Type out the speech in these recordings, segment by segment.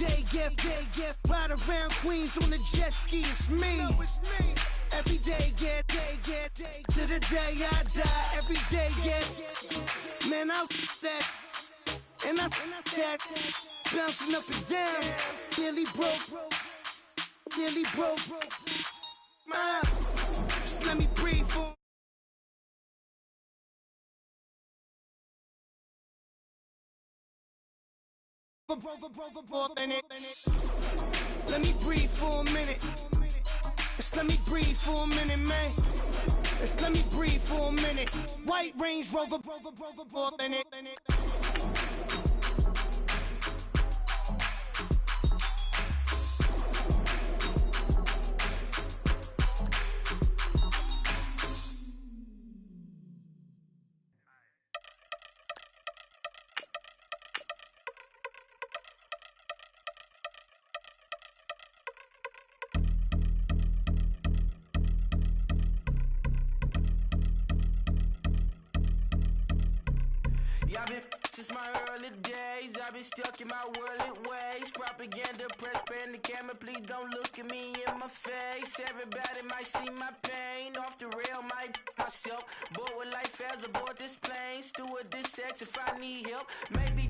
day, get ride around Queens on the jet ski. It's me. Every day, get to the day I die. Every day, get man, I that and I that bouncing up and down. Nearly broke. Just let me breathe for. Let me breathe for a minute. Just let me breathe for a minute, man. Just let me breathe for a minute. White Range Rover, minute. I've been since my early days, I've been stuck in my worldly ways. Propaganda, press, pan the camera, please don't look at me in my face. Everybody might see my pain, off the rail, might myself. Bored with life as aboard this plane, steward this sex if I need help. Maybe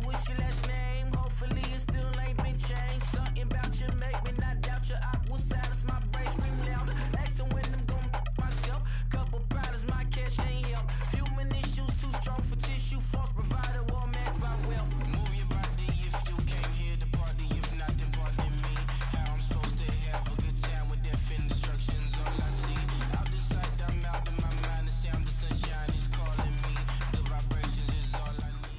what's your last name? Hopefully it still ain't been changed. Something about you make me not doubt you. I will silence my brain, scream louder. Asking when I'm gonna myself. Couple problems, my cash ain't help. Human issues too strong for tissue. False provider, war masked by wealth. Move your body if you came here to party. If not, then pardon me. How I'm supposed to have a good time with death and destruction's all I see. Out the sight, I'm out of my mind. The sound of sunshine is calling me. The vibrations is all I need.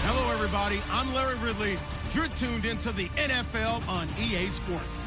Hello, everybody. I'm Larry Ridley. You're tuned into the NFL on EA Sports.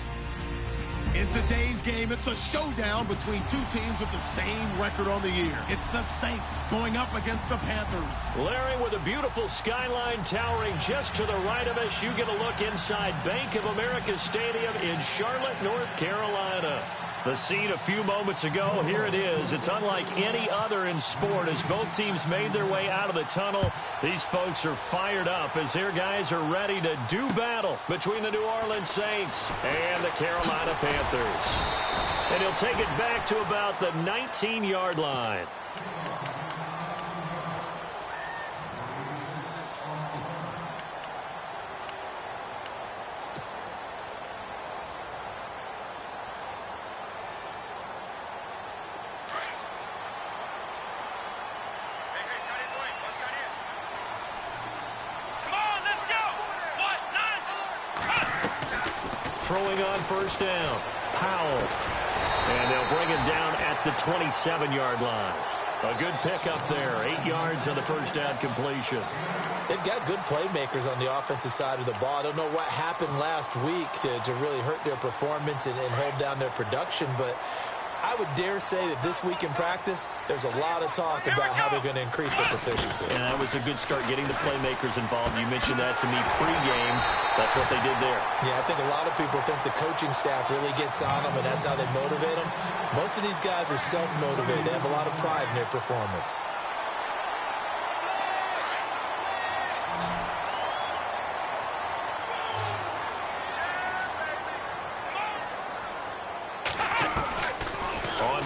In today's game, it's a showdown between two teams with the same record on the year. It's the Saints going up against the Panthers. Larry, with a beautiful skyline towering just to the right of us, you get a look inside Bank of America Stadium in Charlotte, North Carolina. The scene a few moments ago, here it is. It's unlike any other in sport as both teams made their way out of the tunnel. These folks are fired up as their guys are ready to do battle between the New Orleans Saints and the Carolina Panthers. And he'll take it back to about the 19-yard line. Throwing on first down, Powell. And they'll bring him down at the 27-yard line. A good pickup there, 8 yards on the first down completion. They've got good playmakers on the offensive side of the ball. I don't know what happened last week to really hurt their performance and hold down their production, but I would dare say that this week in practice, there's a lot of talk about how they're going to increase their proficiency. And that was a good start getting the playmakers involved. You mentioned that to me pregame. That's what they did there. Yeah, I think a lot of people think the coaching staff really gets on them, and that's how they motivate them. Most of these guys are self-motivated. They have a lot of pride in their performance.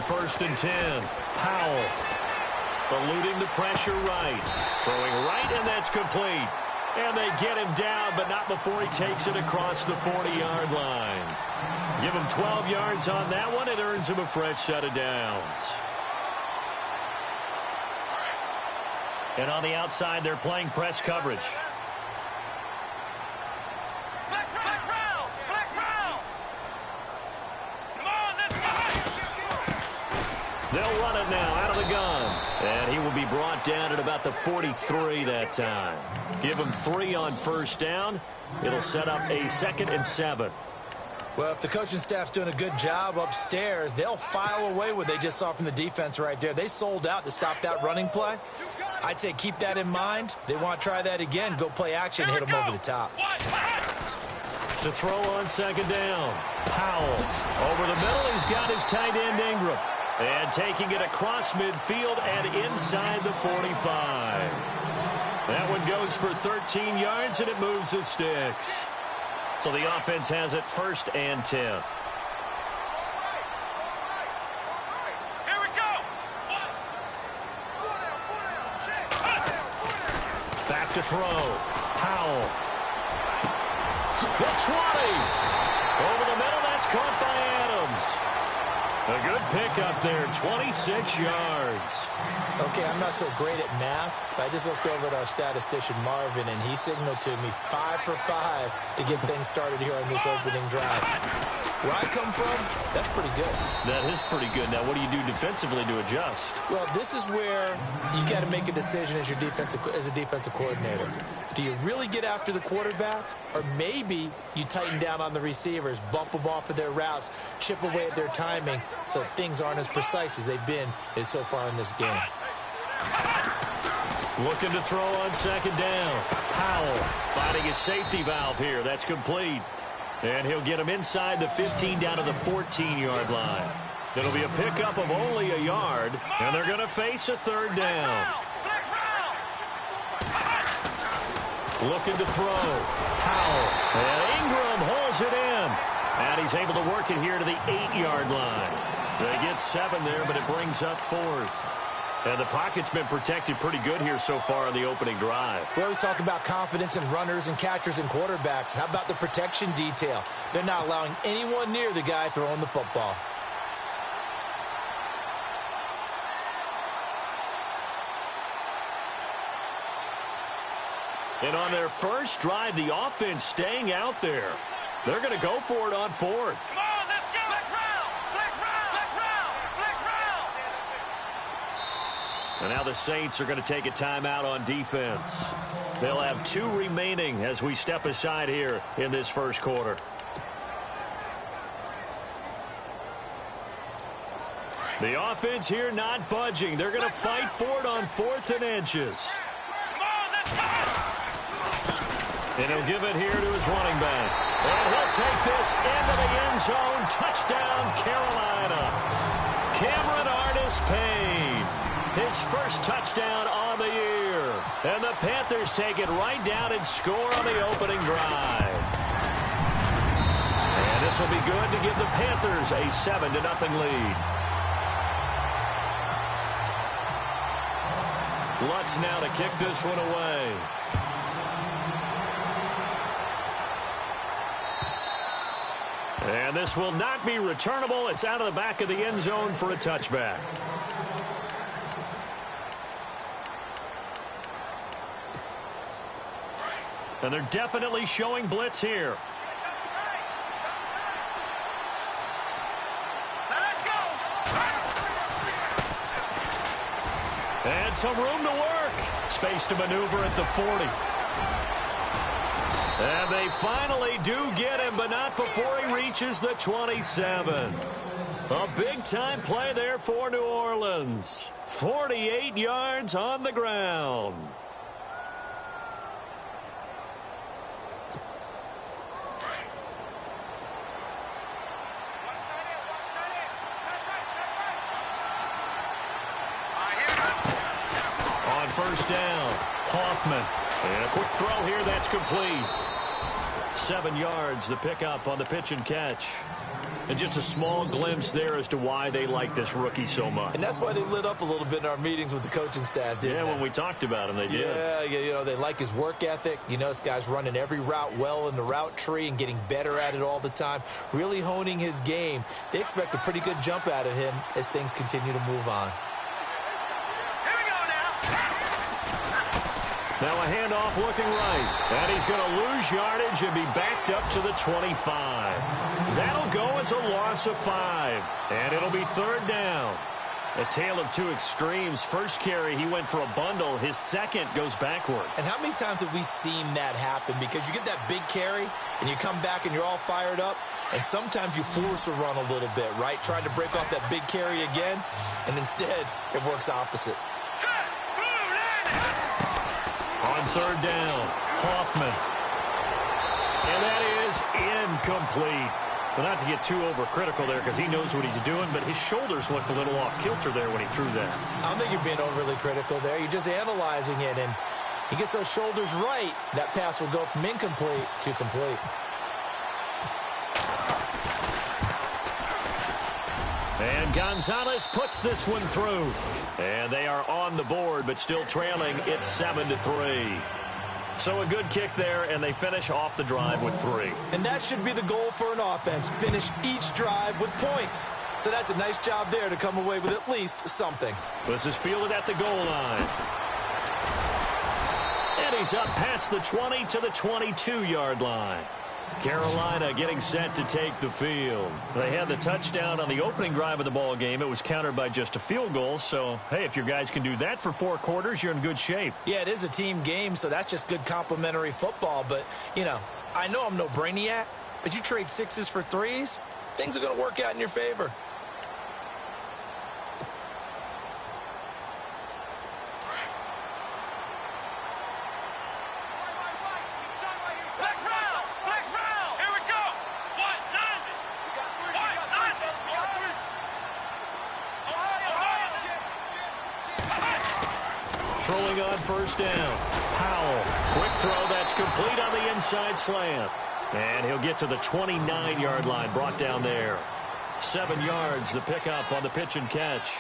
First and 10. Powell eluding the pressure right. Throwing right, and that's complete. And they get him down, but not before he takes it across the 40-yard line. Give him 12 yards on that one. It earns him a fresh set of downs. And on the outside, they're playing press coverage. They'll run it now out of the gun. And he will be brought down at about the 43 that time. Give him 3 on first down. It'll set up a 2nd and 7. Well, if the coaching staff's doing a good job upstairs, they'll file away what they just saw from the defense right there. They sold out to stop that running play. I'd say keep that in mind. They want to try that again. Go play action, hit them over the top. To throw on 2nd down. Powell over the middle. He's got his tight end Ingram. And taking it across midfield and inside the 45. That one goes for 13 yards, and it moves the sticks. So the offense has it 1st and 10. Here we go. Back to throw. Powell. The 20. Over the middle, that's caught by Adams. A good pickup there, 26 yards. Okay, I'm not so great at math, but I just looked over at our statistician, Marvin, and he signaled to me 5 for 5 to get things started here on this opening drive. Where I come from, that's pretty good. That is pretty good. Now, what do you do defensively to adjust? Well, this is where you got to make a decision as a defensive coordinator. Do you really get after the quarterback, or maybe you tighten down on the receivers, bump them off of their routes, chip away at their timing, so things aren't as precise as they've been so far in this game. Looking to throw on 2nd down. Powell finding his safety valve here. That's complete. And he'll get him inside the 15 down to the 14-yard line. It'll be a pickup of only a yard, and they're going to face a 3rd down. Looking to throw. Powell. And Ingram holds it in. And he's able to work it here to the 8-yard line. They get 7 there, but it brings up 4th. And the pocket's been protected pretty good here so far on the opening drive. We always talk about confidence in runners and catchers and quarterbacks. How about the protection detail? They're not allowing anyone near the guy throwing the football. And on their first drive, the offense staying out there. They're going to go for it on 4th. Come on, let's go. Flex round. Flex round. Flex round. Flex round. And now the Saints are going to take a timeout on defense. They'll have 2 remaining as we step aside here in this first quarter. The offense here not budging. They're going to fight for it on 4th and inches. Come on, let's go. And he'll give it here to his running back. And he'll take this into the end zone. Touchdown, Carolina. Cameron Artis-Payne. His first touchdown on the year. And the Panthers take it right down and score on the opening drive. And this will be good to give the Panthers a 7-0 lead. Lutz now to kick this one away. And this will not be returnable. It's out of the back of the end zone for a touchback. And they're definitely showing blitz here. Let's go. And some room to work. Space to maneuver at the 40. And they finally do get him, but not before he reaches the 27. A big-time play there for New Orleans. 48 yards on the ground. On 1st down, Hoffman. And a quick throw here, that's complete. 7 yards, the pickup on the pitch and catch. And just a small glimpse there as to why they like this rookie so much. And that's why they lit up a little bit in our meetings with the coaching staff, didn't they? When we talked about him, they did. Yeah, you know, they like his work ethic. You know, this guy's running every route well in the route tree and getting better at it all the time, really honing his game. They expect a pretty good jump out of him as things continue to move on. Now a handoff looking right. And he's going to lose yardage and be backed up to the 25. That'll go as a loss of 5. And it'll be 3rd down. A tale of 2 extremes. First carry, he went for a bundle. His second goes backward. And how many times have we seen that happen? Because you get that big carry, and you come back and you're all fired up, and sometimes you force a run a little bit, right? Trying to break off that big carry again, and instead it works opposite. On 3rd down, Hoffman. And that is incomplete. But not to get too overcritical there because he knows what he's doing, but his shoulders looked a little off kilter there when he threw that. I don't think you're being overly critical there. You're just analyzing it. And He gets those shoulders right. That pass will go from incomplete to complete. And Gonzalez puts this one through. And they are on the board, but still trailing. It's 7-3. So a good kick there, and they finish off the drive with 3. And that should be the goal for an offense. Finish each drive with points. So that's a nice job there to come away with at least something. This is fielded at the goal line. And he's up past the 20 to the 22-yard line. Carolina getting set to take the field. They had the touchdown on the opening drive of the ball game. It was countered by just a field goal. So, hey, if your guys can do that for 4 quarters, you're in good shape. Yeah, it is a team game, so that's just good complimentary football. But, you know, I know I'm no brainiac, but you trade 6s for 3s, things are going to work out in your favor. Throwing on first down. Powell. Quick throw that's complete on the inside slant. And he'll get to the 29-yard line. Brought down there. 7 yards, the pickup on the pitch and catch.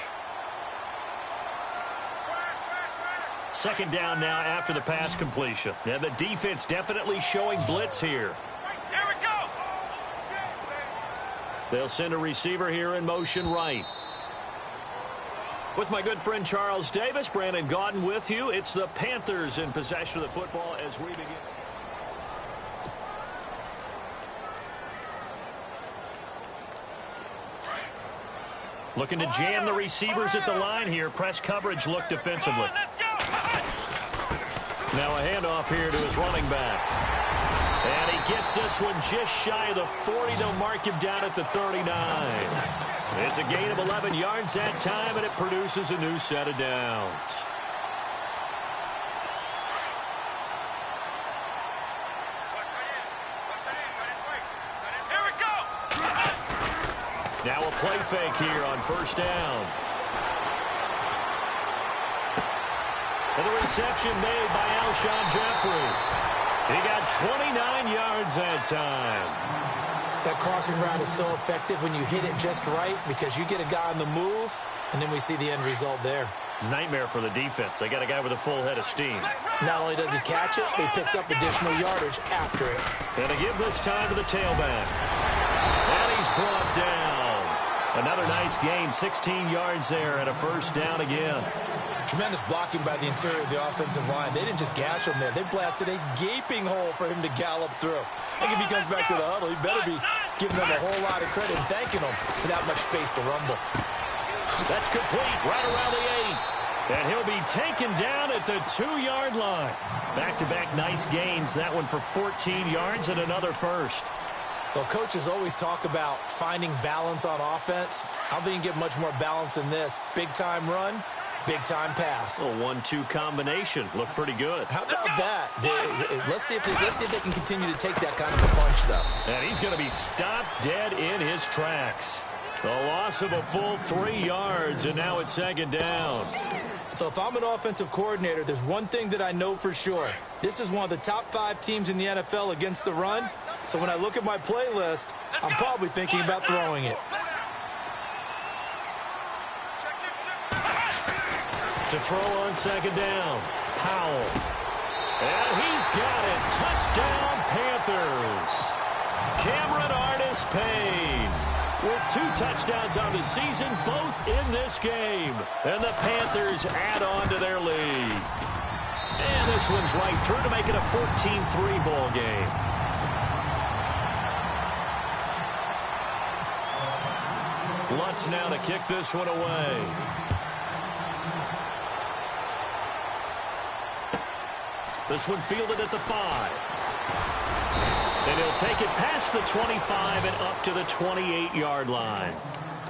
Second down now after the pass completion. And the defense definitely showing blitz here. Here we go. They'll send a receiver here in motion right. With my good friend Charles Davis, Brandon Gaudin with you. It's the Panthers in possession of the football as we begin. Looking to jam the receivers at the line here. Press coverage look defensively. Now a handoff here to his running back. And he gets this one just shy of the 40. They'll mark him down at the 39. It's a gain of 11 yards that time, and it produces a new set of downs. Here we go. Now a play fake here on first down. And the reception made by Alshon Jeffrey. He got 29 yards that time. That crossing route is so effective when you hit it just right because you get a guy on the move, and then we see the end result there. Nightmare for the defense. They got a guy with a full head of steam. Not only does he catch it, but he picks up additional yardage after it. And to give this time to the tailback. And he's brought down. Another nice gain, 16 yards there, and a first down again. Tremendous blocking by the interior of the offensive line. They didn't just gash him there. They blasted a gaping hole for him to gallop through. I think if he comes back to the huddle, he better be giving them a whole lot of credit and thanking them for that much space to rumble. That's complete, right around the 8. And he'll be taken down at the 2-yard line. Back-to-back nice gains. That one for 14 yards and another first. Well, coaches always talk about finding balance on offense. I don't think you can get much more balance than this. Big-time run, big-time pass. A 1-2 combination. Looked pretty good. How about that? Let's see if they can continue to take that kind of a punch, though. And he's going to be stopped dead in his tracks. The loss of a full 3 yards, and now it's second down. So if I'm an offensive coordinator, there's one thing that I know for sure. This is one of the top 5 teams in the NFL against the run. So when I look at my playlist, I'm probably thinking about throwing it. To throw on second down, Powell. And he's got it. Touchdown, Panthers. Cameron Artis-Payne with 2 touchdowns on the season, both in this game. And the Panthers add on to their lead. And this one's right through to make it a 14-3 ball game. Lutz now to kick this one away. This one fielded at the 5. And he'll take it past the 25 and up to the 28-yard line.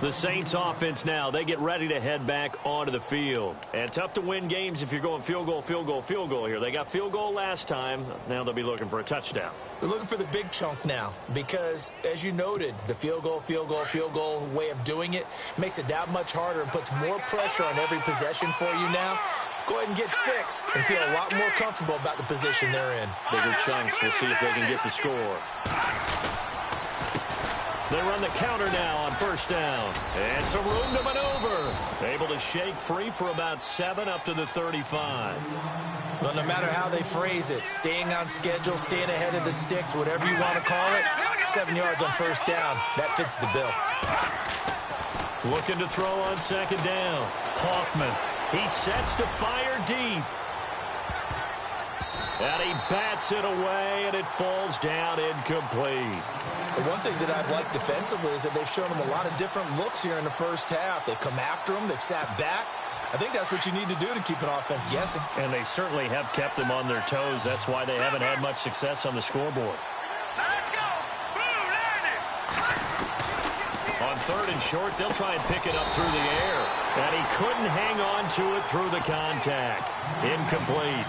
The Saints offense now, they get ready to head back onto the field. And tough to win games if you're going field goal, field goal, field goal here. They got field goal last time. Now they'll be looking for a touchdown. They're looking for the big chunk now because, as you noted, the field goal way of doing it makes it that much harder and puts more pressure on every possession for you now. go ahead and get 6 and feel a lot more comfortable about the position they're in. Bigger chunks. We'll see if they can get the score. They run the counter now on first down. And some room to maneuver. Able to shake free for about 7 up to the 35. Well, no matter how they phrase it, staying on schedule, staying ahead of the sticks, whatever you want to call it, 7 yards on first down, that fits the bill. Looking to throw on second down. Hoffman. He sets to fire deep. And he bats it away, and it falls down incomplete. The one thing that I've liked defensively is that they've shown them a lot of different looks here in the first half. They've come after them. They've sat back. I think that's what you need to do to keep an offense guessing. And they certainly have kept them on their toes. That's why they haven't had much success on the scoreboard. Let's go. Boom, landed. On third and short, they'll try and pick it up through the air. And he couldn't hang on to it through the contact. Incomplete.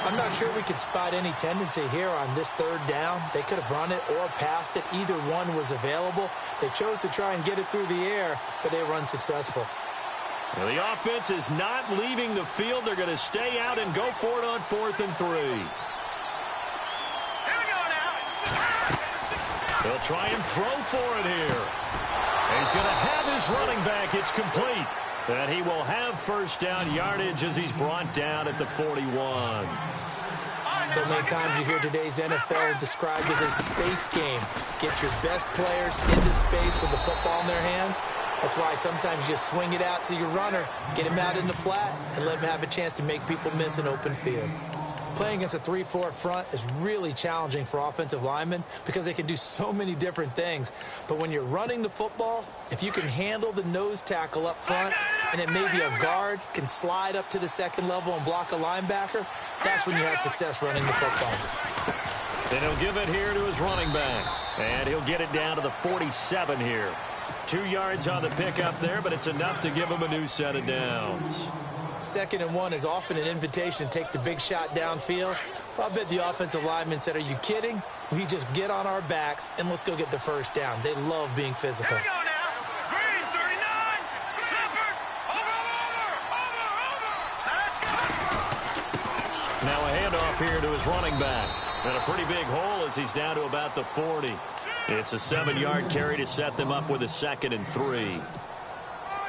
I'm not sure we could spot any tendency here on this third down. They could have run it or passed it. Either one was available. They chose to try and get it through the air, but they were unsuccessful. Well, the offense is not leaving the field. They're going to stay out and go for it on 4th and 3. Here we go now. They'll try and throw for it here. He's going to have his running back. It's complete. And he will have first down yardage as he's brought down at the 41. So many times you hear today's NFL described as a space game. Get your best players into space with the football in their hands. That's why sometimes you swing it out to your runner, get him out in the flat, and let him have a chance to make people miss an open field. Playing against a 3-4 front is really challenging for offensive linemen because they can do so many different things. But when you're running the football, if you can handle the nose tackle up front, and then maybe a guard can slide up to the second level and block a linebacker, that's when you have success running the football. And he'll give it here to his running back. And he'll get it down to the 47 here. 2 yards on the pickup there, but it's enough to give him a new set of downs. 2nd and 1 is often an invitation to take the big shot downfield. Well, I bet the offensive lineman said, are you kidding? We just get on our backs and let's go get the first down. They love being physical. Here we go now. Green, 39. Clifford. Over. Let's go. Now a handoff here to his running back. And a pretty big hole as he's down to about the 40. It's a 7-yard carry to set them up with a 2nd and 3.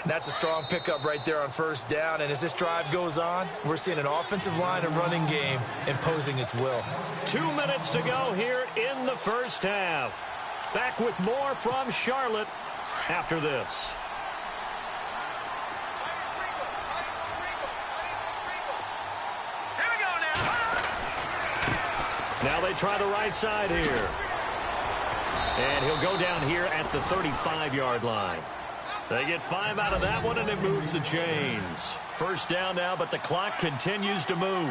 That's a strong pickup right there on first down. And as this drive goes on, we're seeing an offensive line and running game imposing its will. 2 minutes to go here in the first half. Back with more from Charlotte after this. Here we go now. Now they try the right side here. And he'll go down here at the 35-yard line. They get 5 out of that one, and it moves the chains. First down now, but the clock continues to move. Here we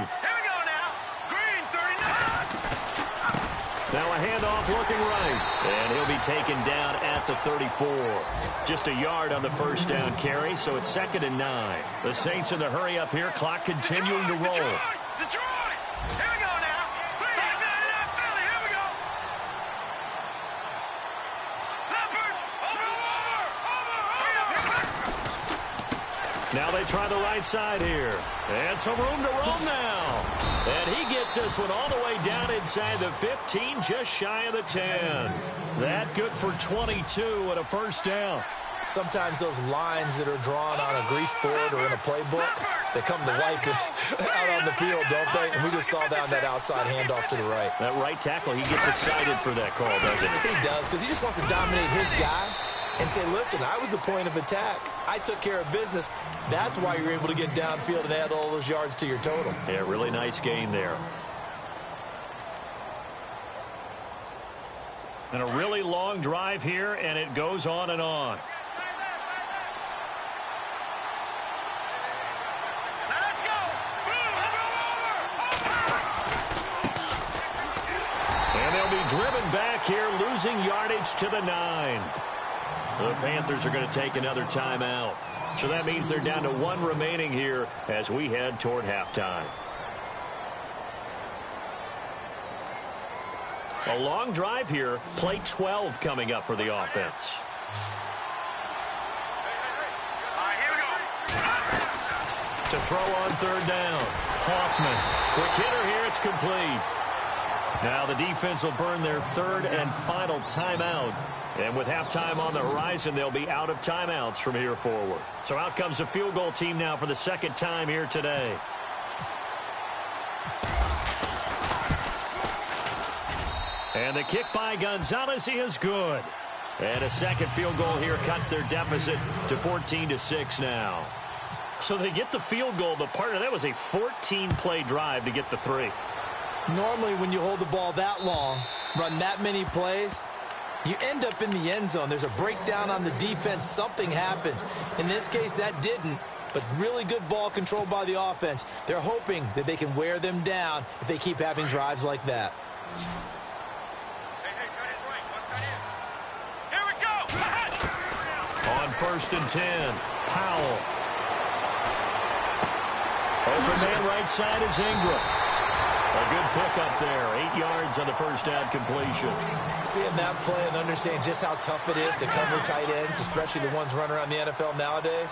go now. Green, 39. Now a handoff looking right. And he'll be taken down at the 34. Just a yard on the first down carry, so it's 2nd and 9. The Saints in the hurry up here, clock continuing to roll. Detroit. Here we go now. Philly. Here we go. Leopard. Now they try the right side here. And some room to roam now. And he gets this one all the way down inside the 15, just shy of the 10. That good for 22 and a first down. Sometimes those lines that are drawn on a grease board or in a playbook, they come to life out on the field, don't they? And we just saw down that outside handoff to the right. That right tackle, he gets excited for that call, doesn't he? He does, because he just wants to dominate his guy and say, listen, I was the point of attack. I took care of business. That's why you're able to get downfield and add all those yards to your total. Yeah, really nice gain there. And a really long drive here, and it goes on and on. Let's go. And they'll be driven back here, losing yardage to the 9. The Panthers are going to take another timeout. So that means they're down to 1 remaining here as we head toward halftime. A long drive here. Play 12 coming up for the offense. All right, here we go. To throw on third down. Hoffman. Quick hitter here. It's complete. Now the defense will burn their third and final timeout. And with halftime on the horizon, they'll be out of timeouts from here forward. So out comes the field goal team now for the second time here today. And the kick by Gonzalez is good. And a second field goal here cuts their deficit to 14-6 now. So they get the field goal, but part of that was a 14-play drive to get the 3. Normally, when you hold the ball that long, run that many plays, you end up in the end zone. There's a breakdown on the defense. Something happens. In this case, that didn't, but really good ball control by the offense. They're hoping that they can wear them down if they keep having drives like that. Here we go. On 1st and 10, Powell. Open man right side is Ingram. A good pickup there. 8 yards on the first down completion. Seeing that play and understanding just how tough it is to cover tight ends, especially the ones running around the NFL nowadays,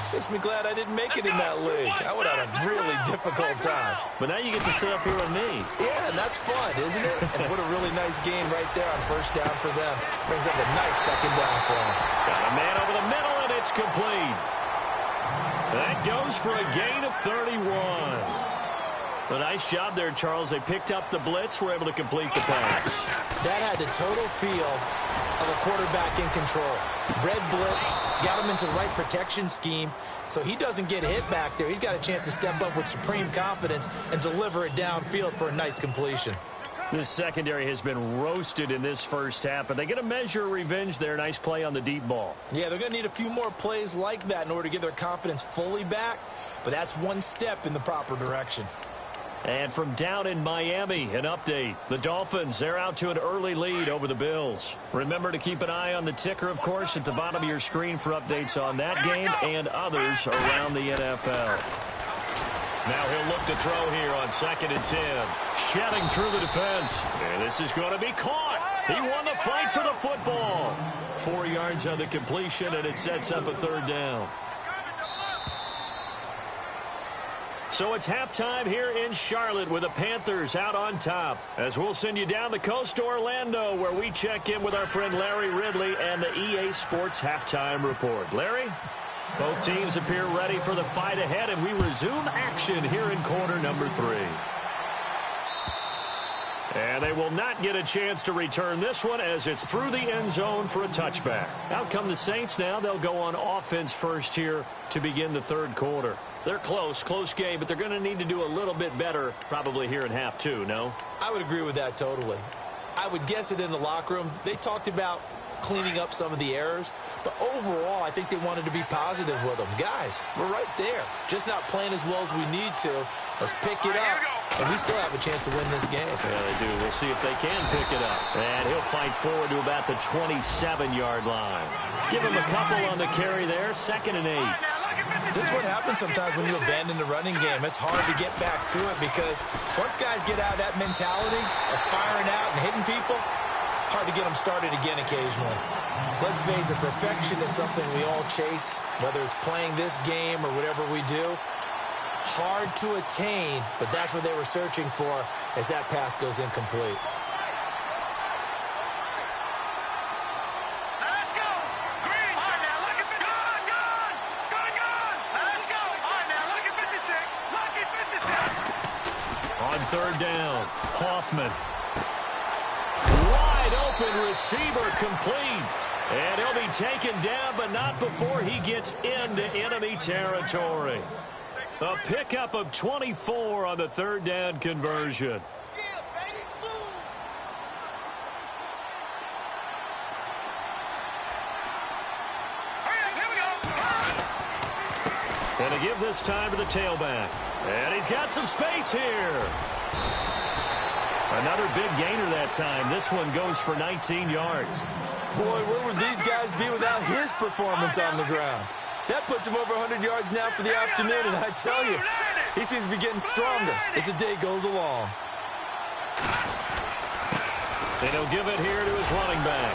makes me glad I didn't make it in that league. I would have had a really difficult time. But now you get to sit up here with me. Yeah, and that's fun, isn't it? And what a really nice game right there on first down for them. Brings up a nice second down for them. Got a man over the middle, and it's complete. That goes for a gain of 31. A nice job there, Charles. They picked up the blitz, were able to complete the pass. That had the total feel of a quarterback in control. Red blitz, got him into the right protection scheme, so he doesn't get hit back there. He's got a chance to step up with supreme confidence and deliver it downfield for a nice completion. This secondary has been roasted in this first half, but they get a measure of revenge there. Nice play on the deep ball. Yeah, they're going to need a few more plays like that in order to get their confidence fully back, but that's one step in the proper direction. And from down in Miami, an update. The Dolphins, they're out to an early lead over the Bills. Remember to keep an eye on the ticker, of course, at the bottom of your screen for updates on that game and others around the NFL. Now he'll look to throw here on 2nd and 10. Shedding through the defense. And this is going to be caught. He won the fight for the football. 4 yards on the completion, and it sets up a third down. So it's halftime here in Charlotte with the Panthers out on top. As we'll send you down the coast to Orlando, where we check in with our friend Larry Ridley and the EA Sports Halftime Report. Larry? Both teams appear ready for the fight ahead, and we resume action here in quarter number 3. And they will not get a chance to return this one as it's through the end zone for a touchback. Out come the Saints now. They'll go on offense first here to begin the third quarter. They're close game, but they're going to need to do a little bit better probably here in half 2, no? I would agree with that totally. I would guess it in the locker room. They talked about cleaning up some of the errors, but overall I think they wanted to be positive with them. Guys, we're right there. Just not playing as well as we need to. Let's pick it up, and we still have a chance to win this game. Yeah, they do. We'll see if they can pick it up. And he'll fight forward to about the 27-yard line. Give him a couple on the carry there. 2nd and 8. This is what happens sometimes when you abandon the running game. It's hard to get back to it because once guys get out of that mentality of firing out and hitting people, hard to get them started again occasionally. Let's face it, perfection is something we all chase, whether it's playing this game or whatever we do. Hard to attain, but that's what they were searching for as that pass goes incomplete. Let's go. Green. All right, now look at 56. Gone. Let's go. All right, now look at 56. Lucky 56. On third down, Hoffman. Wide open receiver complete. And he'll be taken down, but not before he gets into enemy territory. A pickup of 24 on the third down conversion. And to give this time to the tailback. And he's got some space here. Another big gainer that time. This one goes for 19 yards. Boy, where would these guys be without his performance on the ground? That puts him over 100 yards now for the afternoon, and I tell you, he seems to be getting stronger as the day goes along. And he'll give it here to his running back.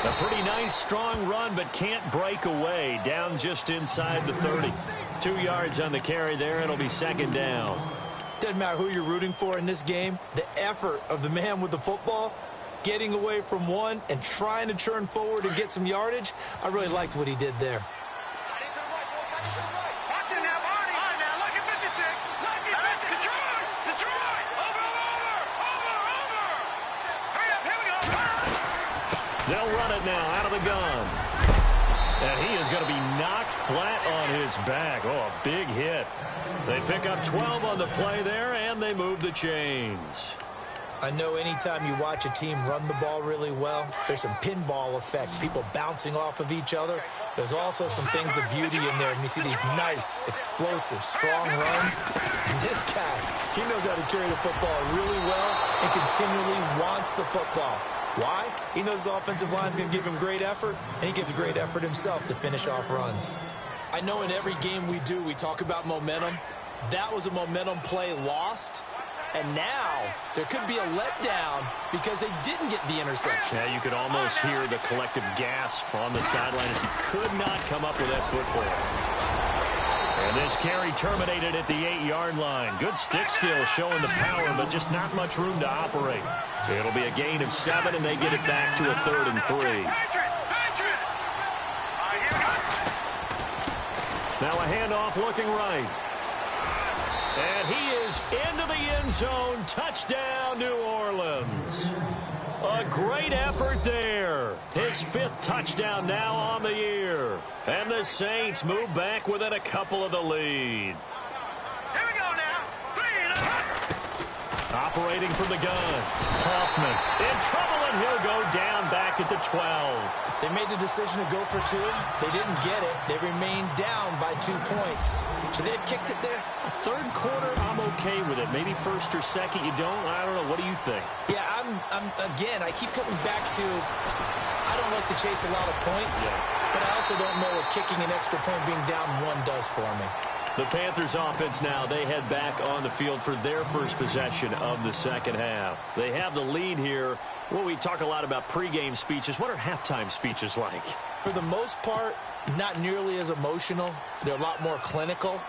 A pretty nice, strong run, but can't break away. Down just inside the 30. 2 yards on the carry there. It'll be second down. Doesn't matter who you're rooting for in this game. The effort of the man with the football, getting away from one and trying to turn forward and get some yardage, I really liked what he did there. They'll run it now out of the gun. And he is going to be knocked flat on his back. Oh, a big hit. They pick up 12 on the play there, and they move the chains. I know anytime you watch a team run the ball really well, there's some pinball effect, people bouncing off of each other. There's also some things of beauty in there, and you see these nice, explosive, strong runs. And this guy, he knows how to carry the football really well and continually wants the football. Why? He knows the offensive line's going to give him great effort, and he gives great effort himself to finish off runs. I know in every game we do, we talk about momentum. That was a momentum play lost. And now there could be a letdown because they didn't get the interception. Yeah, you could almost hear the collective gasp on the sideline as he could not come up with that football. And this carry terminated at the 8-yard line. Good stick skill showing the power, but just not much room to operate. It'll be a gain of 7, and they get it back to a 3rd and 3. Now a handoff looking right. And he is into the end zone. Touchdown, New Orleans. A great effort there. His 5th touchdown now on the year. And the Saints move back within a couple of the lead. Here we go now. Operating from the gun. Hoffman in trouble, and he'll go down back at the 12. They made the decision to go for 2. They didn't get it. They remained down by 2 points. Should they have kicked it there? Third quarter, I'm okay with it. Maybe first or second, you don't. I don't know. What do you think? Yeah, again, I keep coming back to, I don't like to chase a lot of points, but I also don't know what kicking an extra point being down 1 does for me. The Panthers offense now, they head back on the field for their first possession of the second half. They have the lead here. Well, we talk a lot about pregame speeches. What are halftime speeches like? For the most part, not nearly as emotional. They're a lot more clinical.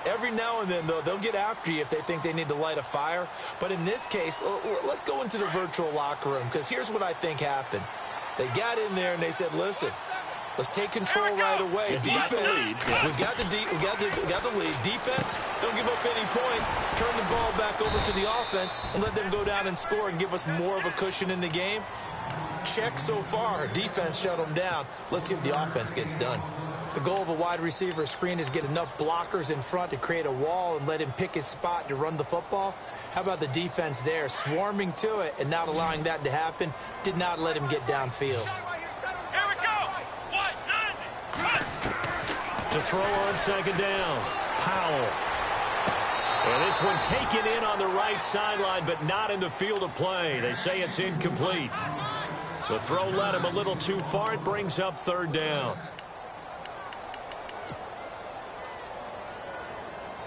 Every now and then, though, they'll get after you if they think they need to light a fire. But in this case, let's go into the virtual locker room, because here's what I think happened. They got in there and they said, listen, let's take control right away. Defense, we got the lead. Defense, don't give up any points. Turn the ball back over to the offense and let them go down and score and give us more of a cushion in the game. Check so far. Defense shut them down. Let's see if the offense gets done. The goal of a wide receiver screen is get enough blockers in front to create a wall and let him pick his spot to run the football. How about the defense there, swarming to it and not allowing that to happen? Did not let him get downfield. Here we go. 1, 9, To throw on second down, Powell. And this one taken in on the right sideline, but not in the field of play. They say it's incomplete. The throw led him a little too far. It brings up 3rd down.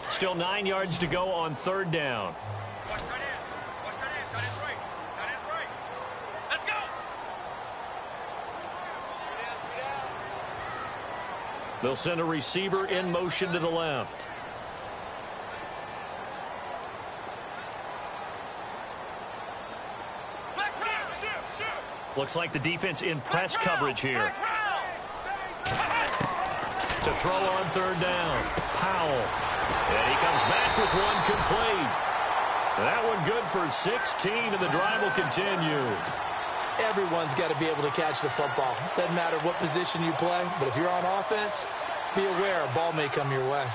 Still 9 yards to go on 3rd down. Watch that in. Watch that in. That is right. That is right. Let's go. They'll send a receiver in motion to the left. Looks like the defense in press coverage here. To throw on 3rd down, Powell. And he comes back with one complete. That one good for 16, and the drive will continue. Everyone's got to be able to catch the football. Doesn't matter what position you play, but if you're on offense, be aware a ball may come your way.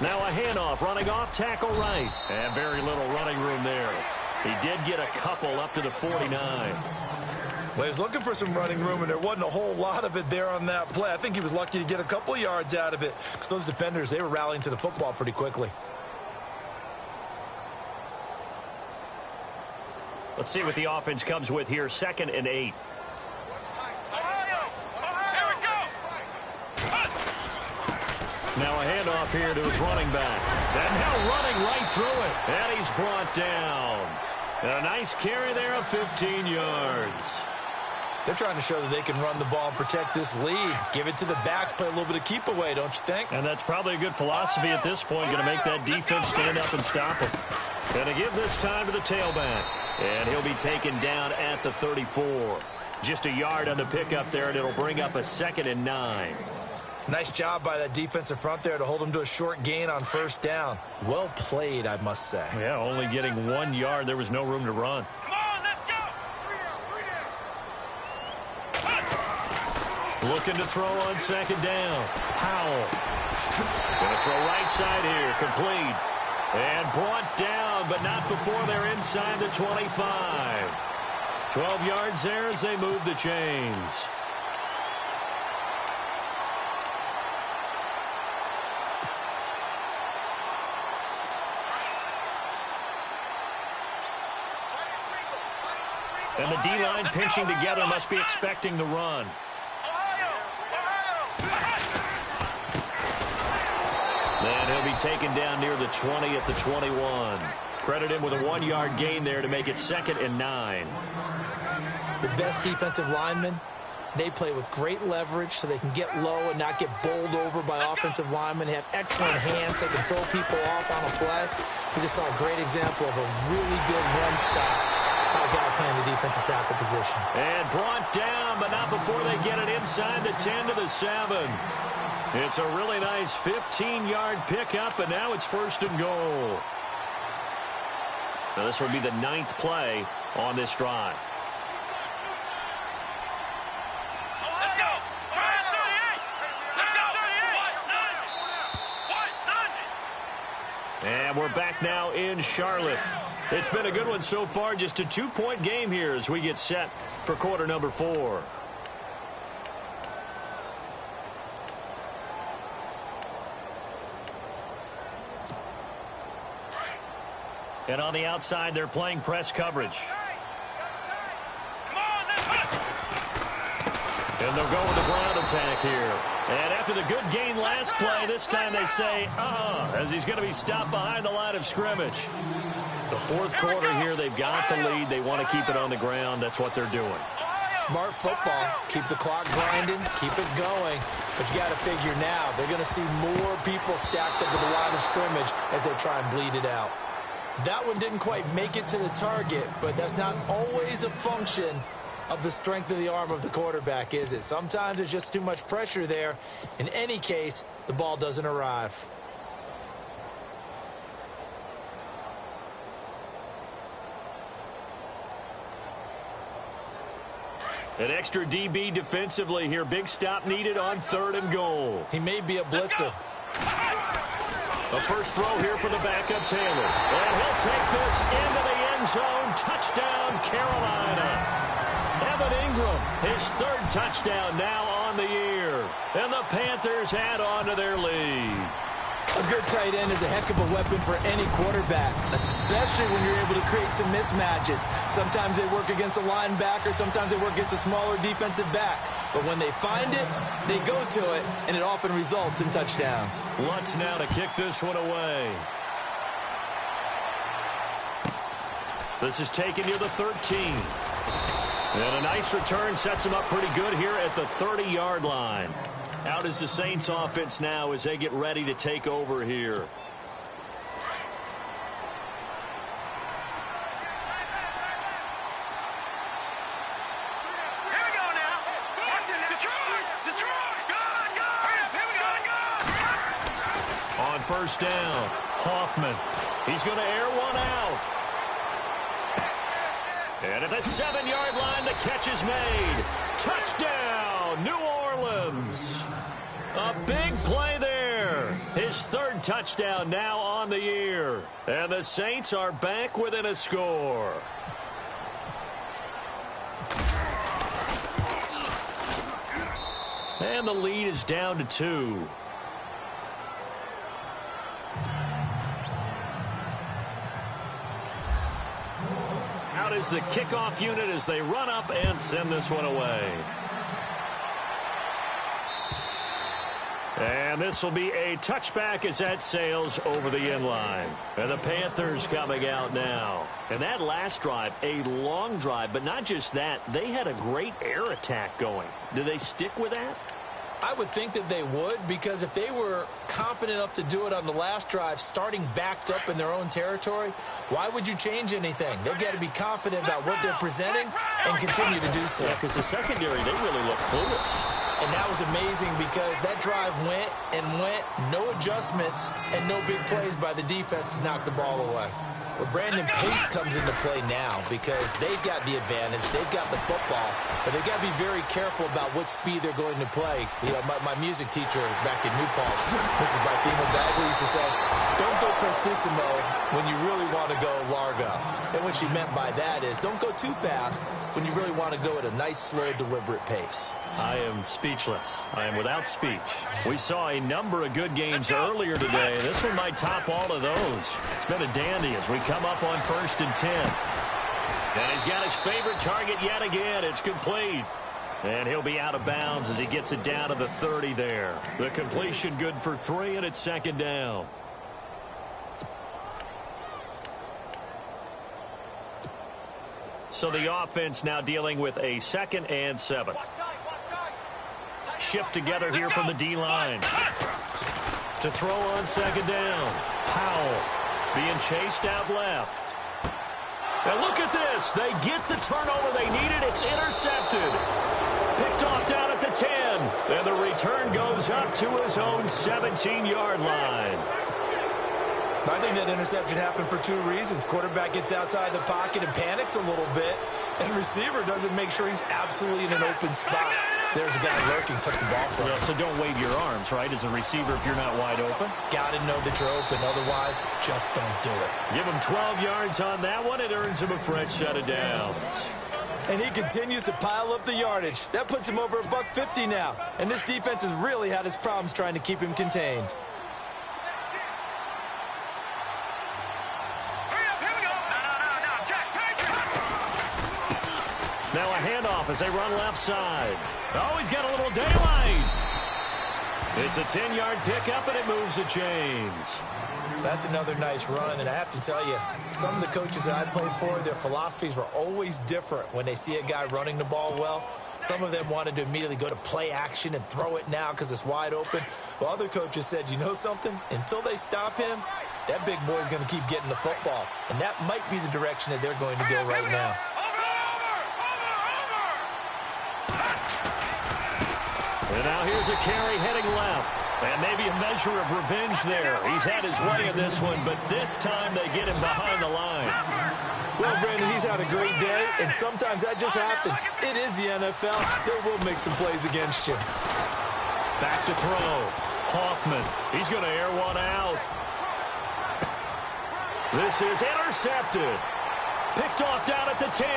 Now a handoff, running off, tackle right. And very little running room there. He did get a couple up to the 49. Well, he was looking for some running room, and there wasn't a whole lot of it there on that play. I think he was lucky to get a couple yards out of it because those defenders, they were rallying to the football pretty quickly. Let's see what the offense comes with here. 2nd and 8. Now a handoff here to his running back. And now running right through it. And he's brought down. And a nice carry there of 15 yards. They're trying to show that they can run the ball and protect this lead. Give it to the backs, play a little bit of keep away, don't you think? And that's probably a good philosophy at this point. Going to make that defense stand up and stop them. Going to give this time to the tailback. And he'll be taken down at the 34. Just a yard on the pickup there, and it'll bring up a 2nd and 9. Nice job by that defensive front there to hold him to a short gain on first down. Well played, I must say. Yeah, only getting 1 yard. There was no room to run. Come on, let's go. Looking to throw on 2nd down. Powell. Going to throw right side here. Complete. And brought down, but not before they're inside the 25. 12 yards there as they move the chains. And the D-line pinching together must be expecting the run. Then he'll be taken down near the 20 at the 21. Credit him with a 1-yard gain there to make it 2nd and 9. The best defensive linemen, they play with great leverage so they can get low and not get bowled over by offensive linemen. They have excellent hands. They can throw people off on a play. We just saw a great example of a really good run stop by a guy playing the defensive tackle position. And brought down, but not before they get it inside the 10 to the 7. It's a really nice 15-yard pickup, and now it's 1st and goal. Now this will be the 9th play on this drive. Let's go. And we're back now in Charlotte. It's been a good one so far. Just a 2-point game here as we get set for quarter number 4. And on the outside, they're playing press coverage. And they'll go with the ground attack here. And after the good gain last play, this time they say, as he's going to be stopped behind the line of scrimmage. The 4th quarter here, they've got the lead. They want to keep it on the ground. That's what they're doing. Smart football. Keep the clock grinding. Keep it going. But you got to figure now, they're going to see more people stacked up at the line of scrimmage as they try and bleed it out. That one didn't quite make it to the target, but that's not always a function of the strength of the arm of the quarterback, is it? Sometimes there's just too much pressure there. In any case, the ball doesn't arrive. An extra DB defensively here. Big stop needed on 3rd and goal. He may be a blitzer. The first throw here for the backup Taylor. And he'll take this into the end zone. Touchdown, Carolina. Evan Ingram, his 3rd touchdown now on the year. And the Panthers add on to their lead. A good tight end is a heck of a weapon for any quarterback, especially when you're able to create some mismatches. Sometimes they work against a linebacker, sometimes they work against a smaller defensive back. But when they find it, they go to it, and it often results in touchdowns. Lutz now to kick this one away. This is taken near the 13. And a nice return sets him up pretty good here at the 30-yard line. Out is the Saints offense now as they get ready to take over here. Here we go now. Detroit! Here we go. On first down, Hoffman. He's going to air one out. And at the 7-yard line, the catch is made. Touchdown, New Orleans. A big play there. His 3rd touchdown now on the year. And the Saints are back within a score. And the lead is down to 2. Out is the kickoff unit as they run up and send this one away. And And this will be a touchback as that sails over the inline. And the Panthers coming out now. And that last drive, a long drive, but not just that. They had a great air attack going. Do they stick with that? I would think that they would, because if they were competent enough to do it on the last drive, starting backed up in their own territory, why would you change anything? They've got to be confident about what they're presenting and continue to do so. Yeah, because the secondary, they really look clueless. And that was amazing because that drive went and went, no adjustments, and no big plays by the defense to knock the ball away. Well, Brandon, pace comes into play now because they've got the advantage. They've got the football, but they've got to be very careful about what speed they're going to play. You know, my music teacher back in New Paltz, Mrs. Barthema Bagley, used to say, don't go prestissimo when you really want to go largo. And what she meant by that is don't go too fast when you really want to go at a nice, slow, deliberate pace. I am speechless. I am without speech. We saw a number of good games earlier today. This one might top all of those. It's been a dandy as we come up on 1st and 10. And he's got his favorite target yet again. It's complete. And he'll be out of bounds as he gets it down to the 30 there. The completion good for 3, and it's 2nd down. So the offense now dealing with a 2nd and 7. Shift together here from the D-line. To throw on 2nd down. Powell being chased out left. Now look at this. They get the turnover they needed. It's intercepted. Picked off down at the 10. And the return goes up to his own 17-yard line. I think that interception happened for 2 reasons. Quarterback gets outside the pocket and panics a little bit, and receiver doesn't make sure he's absolutely in an open spot. So there's a guy lurking, took the ball from him. So don't wave your arms, right, as a receiver if you're not wide open? Got to know that you're open. Otherwise, just don't do it. Give him 12 yards on that one. It earns him a fresh set of downs. And he continues to pile up the yardage. That puts him over $150 now. And this defense has really had its problems trying to keep him contained. Now a handoff as they run left side. Oh, he's got a little daylight. It's a 10-yard pickup, and it moves the chains. That's another nice run, and I have to tell you, some of the coaches that I played for, their philosophies were always different when they see a guy running the ball well. Some of them wanted to immediately go to play action and throw it now because it's wide open. While other coaches said, you know something? Until they stop him, that big boy's going to keep getting the football. And that might be the direction that they're going to go right now. And now here's a carry heading left. And maybe a measure of revenge there. He's had his way in this one, but this time they get him behind the line. Well, Brandon, he's had a great day, and sometimes that just happens. It is the NFL. They will make some plays against you. Back to throw. Hoffman. He's going to air one out. This is intercepted. Picked off down at the 10.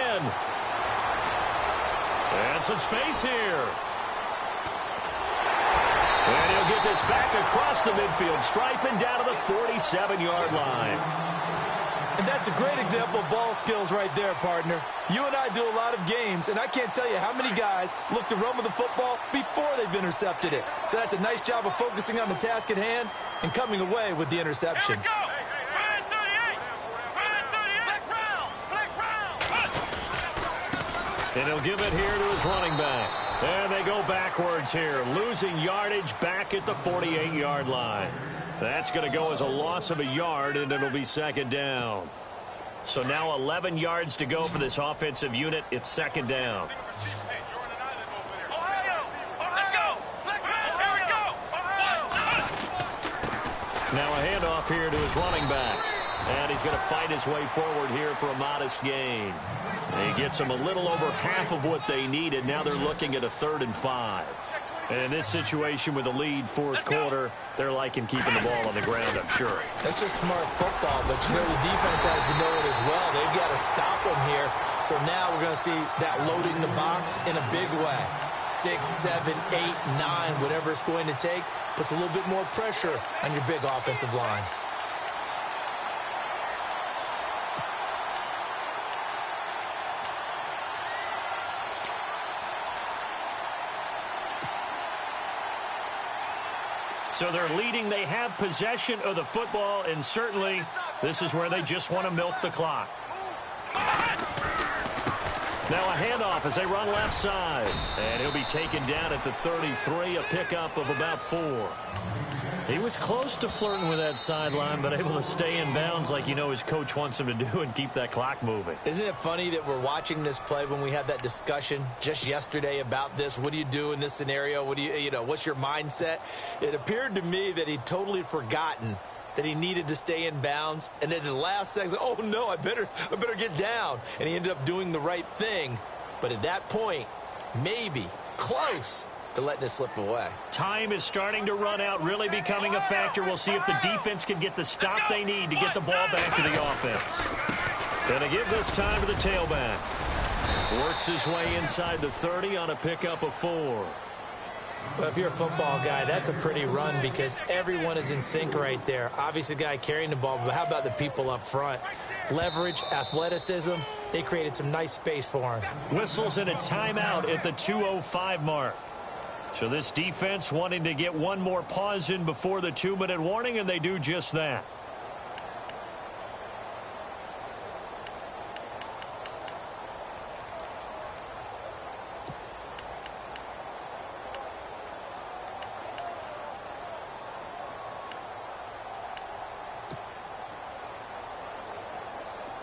And some space here. And he'll get this back across the midfield stripe and down to the 47-yard line. And that's a great example of ball skills right there, partner. You and I do a lot of games, and I can't tell you how many guys look to run with the football before they've intercepted it. So that's a nice job of focusing on the task at hand and coming away with the interception. And he'll give it here to his running back. And they go backwards here, losing yardage back at the 48-yard line. That's going to go as a loss of a yard, and it'll be 2nd down. So now 11 yards to go for this offensive unit. It's 2nd down. Now a handoff here to his running back. And he's going to fight his way forward here for a modest gain. And he gets them a little over half of what they needed. Now they're looking at a 3rd and 5. And in this situation with a lead 4th quarter, they're liking keeping the ball on the ground, I'm sure. That's just smart football, but you know the defense has to know it as well. They've got to stop them here. So now we're going to see that loading the box in a big way. 6, 7, 8, 9, whatever it's going to take, puts a little bit more pressure on your big offensive line. So they're leading. They have possession of the football, and certainly this is where they just want to milk the clock. Now a handoff as they run left side. And he'll be taken down at the 33, a pickup of about 4. He was close to flirting with that sideline, but able to stay in bounds like his coach wants him to do and keep that clock moving. Isn't it funny that we're watching this play when we had that discussion just yesterday about this? What do you do in this scenario? What do what's your mindset? It appeared to me that he'd totally forgotten that he needed to stay in bounds, and at the last second, oh no, I better get down. And he ended up doing the right thing. But at that point, maybe close to letting it slip away. Time is starting to run out, really becoming a factor. We'll see if the defense can get the stop they need to get the ball back to the offense. Going to give this time to the tailback. Works his way inside the 30 on a pickup of 4. Well, if you're a football guy, that's a pretty run because everyone is in sync right there. Obviously, the guy carrying the ball, but how about the people up front? Leverage, athleticism, they created some nice space for him. Whistles and a timeout at the 2:05 mark. So this defense wanting to get one more pause in before the 2-minute warning, and they do just that.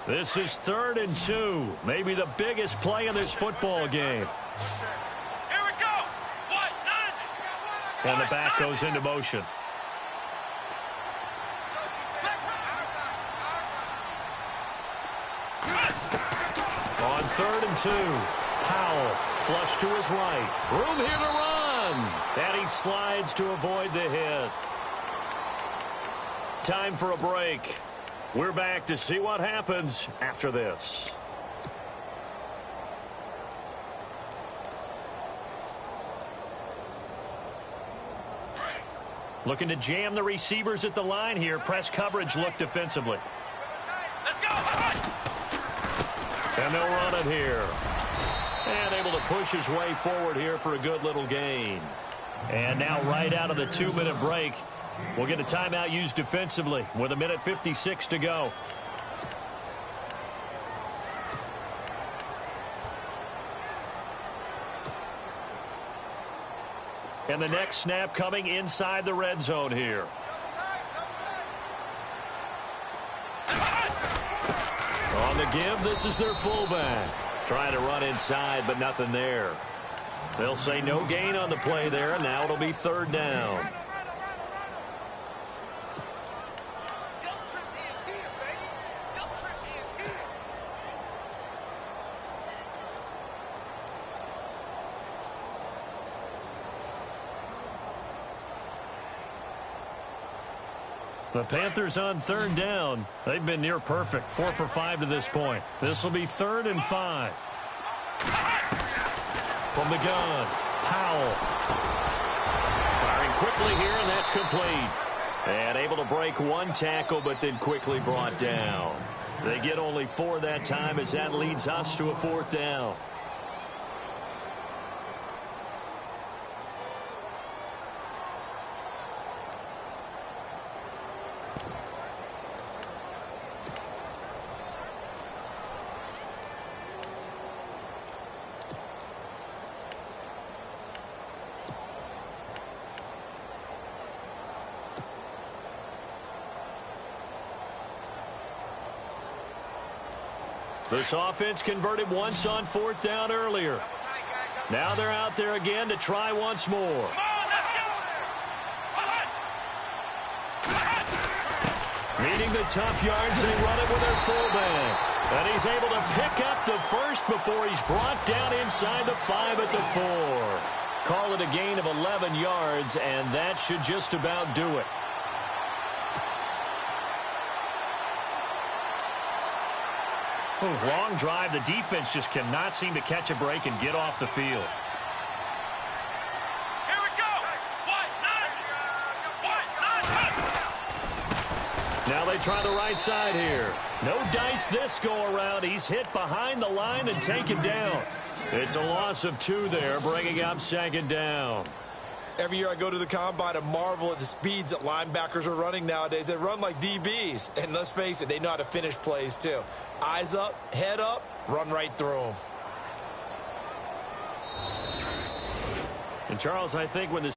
This is 3rd and 2. Maybe the biggest play in this football game. Here we go. And the back goes into motion. On 3rd and 2. Powell flush to his right. Room here to run. And he slides to avoid the hit. Time for a break. We're back to see what happens after this. Looking to jam the receivers at the line here. Press coverage look defensively. Let's go. And they'll run it here. And able to push his way forward here for a good little gain. And now right out of the 2-minute break, we'll get a timeout used defensively with 1:56 to go. And the next snap coming inside the red zone here. On the give, this is their fullback. Trying to run inside, but nothing there. They'll say no gain on the play there, and now it'll be 3rd down. The Panthers on 3rd down. They've been near perfect. 4 for 5 to this point. This will be 3rd and 5. From the gun, Powell. Firing quickly here, and that's complete. And able to break one tackle, but then quickly brought down. They get only 4 that time as that leads us to a 4th down. This offense converted once on 4th down earlier. Now they're out there again to try once more. Meeting the tough yards, they run it with their fullback. And he's able to pick up the first before he's brought down inside the 5 at the 4. Call it a gain of 11 yards, and that should just about do it. Long drive. The defense just cannot seem to catch a break and get off the field. Here we go. Now they try the right side here. No dice this go around. He's hit behind the line and taken down. It's a loss of 2 there, bringing up 2nd down. Every year I go to the combine and marvel at the speeds that linebackers are running nowadays. They run like DBs. And let's face it, they know how to finish plays too. Eyes up, head up, run right through them. And Charles, I think when this